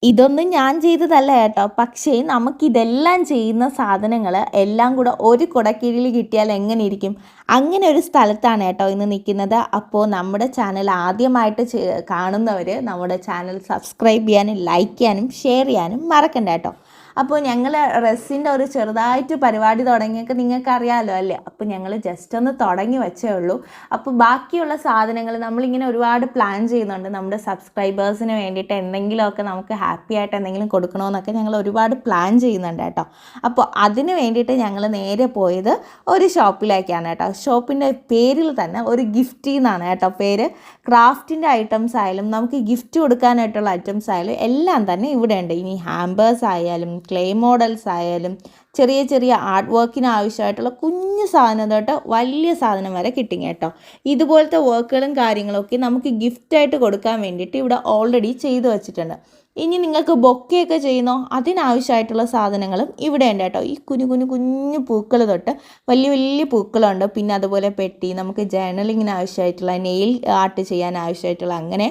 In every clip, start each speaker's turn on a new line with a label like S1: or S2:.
S1: ഇതൊന്നും ഞാൻ ചെയ്തതല്ല കേട്ടോ. പക്ഷേ നമുക്കിതെല്ലാം ചെയ്യുന്ന സാധനങ്ങൾ എല്ലാം കൂടെ ഒരു കുടക്കീഴിൽ കിട്ടിയാൽ എങ്ങനെ ഇരിക്കും? അങ്ങനെ ഒരു സ്ഥലത്താണ് കേട്ടോ ഇന്ന് നിൽക്കുന്നത്. അപ്പോൾ നമ്മുടെ ചാനൽ ആദ്യമായിട്ട് കാണുന്നവർ നമ്മുടെ ചാനൽ സബ്സ്ക്രൈബ് ചെയ്യാനും ലൈക്ക് ചെയ്യാനും ഷെയർ ചെയ്യാനും മറക്കണ്ട കേട്ടോ. അപ്പോൾ ഞങ്ങൾ റെസ്സിൻ്റെ ഒരു ചെറുതായിട്ട് പരിപാടി തുടങ്ങിയൊക്കെ നിങ്ങൾക്കറിയാമല്ലോ അല്ലേ? അപ്പോൾ ഞങ്ങൾ ജസ്റ്റ് ഒന്ന് തുടങ്ങി വെച്ചേ ഉള്ളൂ. അപ്പോൾ ബാക്കിയുള്ള സാധനങ്ങൾ നമ്മളിങ്ങനെ ഒരുപാട് പ്ലാൻ ചെയ്യുന്നുണ്ട്. നമ്മുടെ സബ്സ്ക്രൈബേഴ്സിന് വേണ്ടിയിട്ട് എന്തെങ്കിലുമൊക്കെ നമുക്ക് ഹാപ്പി ആയിട്ട് എന്തെങ്കിലും കൊടുക്കണമെന്നൊക്കെ ഞങ്ങൾ ഒരുപാട് പ്ലാൻ ചെയ്യുന്നുണ്ട് കേട്ടോ. അപ്പോൾ അതിന് വേണ്ടിയിട്ട് ഞങ്ങൾ നേരെ പോയത് ഒരു ഷോപ്പിലേക്കാണ് കേട്ടോ. ഷോപ്പിൻ്റെ പേരിൽ തന്നെ ഒരു ഗിഫ്റ്റ് എന്നാണ് കേട്ടോ പേര്. ക്രാഫ്റ്റിൻ്റെ ഐറ്റംസ് ആയാലും നമുക്ക് ഗിഫ്റ്റ് കൊടുക്കാനായിട്ടുള്ള ഐറ്റംസ് ആയാലും എല്ലാം തന്നെ ഇവിടെ ഉണ്ട്. ഇനി ഹാമ്പേഴ്സ് ആയാലും ക്ലേ മോഡൽസ് ആയാലും ചെറിയ ചെറിയ ആർട്ട് വർക്കിന് ആവശ്യമായിട്ടുള്ള കുഞ്ഞു സാധനം തൊട്ട് വലിയ സാധനം വരെ കിട്ടും കേട്ടോ. ഇതുപോലത്തെ വർക്കുകളും കാര്യങ്ങളൊക്കെ നമുക്ക് ഗിഫ്റ്റായിട്ട് കൊടുക്കാൻ വേണ്ടിയിട്ട് ഇവിടെ ഓൾറെഡി ചെയ്തു വച്ചിട്ടുണ്ട്. ഇനി നിങ്ങൾക്ക് ബൊക്കെയൊക്കെ ചെയ്യുന്നോ അതിനാവശ്യമായിട്ടുള്ള സാധനങ്ങളും ഇവിടെ ഉണ്ട് കേട്ടോ. ഈ കുഞ്ഞു പൂക്കൾ തൊട്ട് വലിയ വലിയ പൂക്കളുണ്ട്. പിന്നെ അതുപോലെ പെട്ടി, നമുക്ക് ജേർണലിങ്ങിന് ആവശ്യമായിട്ടുള്ള നെയിൽ ആർട്ട് ചെയ്യാൻ ആവശ്യമായിട്ടുള്ള അങ്ങനെ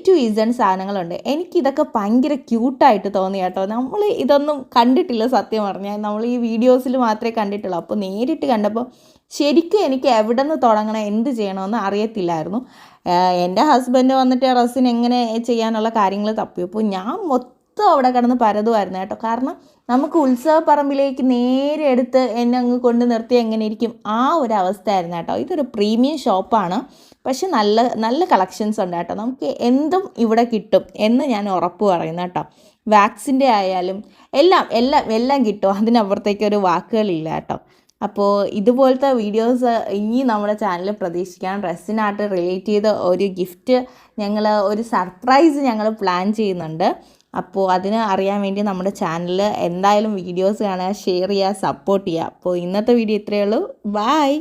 S1: ടു ഇസഡ് സാധനങ്ങളുണ്ട്. എനിക്കിതൊക്കെ ഭയങ്കര ക്യൂട്ടായിട്ട് തോന്നി കേട്ടോ. നമ്മൾ ഇതൊന്നും കണ്ടിട്ടില്ല സത്യം പറഞ്ഞാൽ. നമ്മൾ ഈ വീഡിയോസിൽ മാത്രമേ കണ്ടിട്ടുള്ളൂ. അപ്പോൾ നേരിട്ട് കണ്ടപ്പോൾ ശരിക്കും എനിക്ക് എവിടെ നിന്ന് തുടങ്ങണം എന്ത് ചെയ്യണമെന്ന് അറിയത്തില്ലായിരുന്നു. എൻ്റെ ഹസ്ബൻഡ് വന്നിട്ട് റസിന് എങ്ങനെ ചെയ്യാനുള്ള കാര്യങ്ങൾ തപ്പിയപ്പോൾ ഞാൻ മൊത്തം അവിടെ കിടന്ന് പരതുമായിരുന്നു കേട്ടോ. കാരണം നമുക്ക് ഉത്സവപ്പറമ്പിലേക്ക് നേരെ എടുത്ത് എന്നെ അങ്ങ് കൊണ്ട് നിർത്തി എങ്ങനെ ഇരിക്കും ആ ഒരു അവസ്ഥയായിരുന്നു കേട്ടോ. ഇതൊരു പ്രീമിയം ഷോപ്പാണ്. പക്ഷെ നല്ല നല്ല കളക്ഷൻസ് ഉണ്ട് കേട്ടോ. നമുക്ക് എന്തും ഇവിടെ കിട്ടും എന്ന് ഞാൻ ഉറപ്പ് പറയുന്നു കേട്ടോ. വാക്സിൻ്റെ ആയാലും എല്ലാം കിട്ടും. അതിനപ്പുറത്തേക്കൊരു വാക്കുകളില്ല കേട്ടോ. അപ്പോൾ ഇതുപോലത്തെ വീഡിയോസ് ഇനി നമ്മുടെ ചാനലിൽ പ്രതീക്ഷിക്കാം. ഡ്രസ്സിനായിട്ട് റിലേറ്റ് ചെയ്ത ഒരു ഗിഫ്റ്റ് ഒരു സർപ്രൈസ് ഞങ്ങൾ പ്ലാൻ ചെയ്യുന്നുണ്ട്. അപ്പോൾ അതിന് അറിയാൻ വേണ്ടി നമ്മുടെ ചാനലിൽ എന്തായാലും വീഡിയോസ് കാണുക, ഷെയർ ചെയ്യുക, സപ്പോർട്ട് ചെയ്യുക. അപ്പോൾ ഇന്നത്തെ വീഡിയോ ഇത്രയേ ഉള്ളൂ. ബൈ.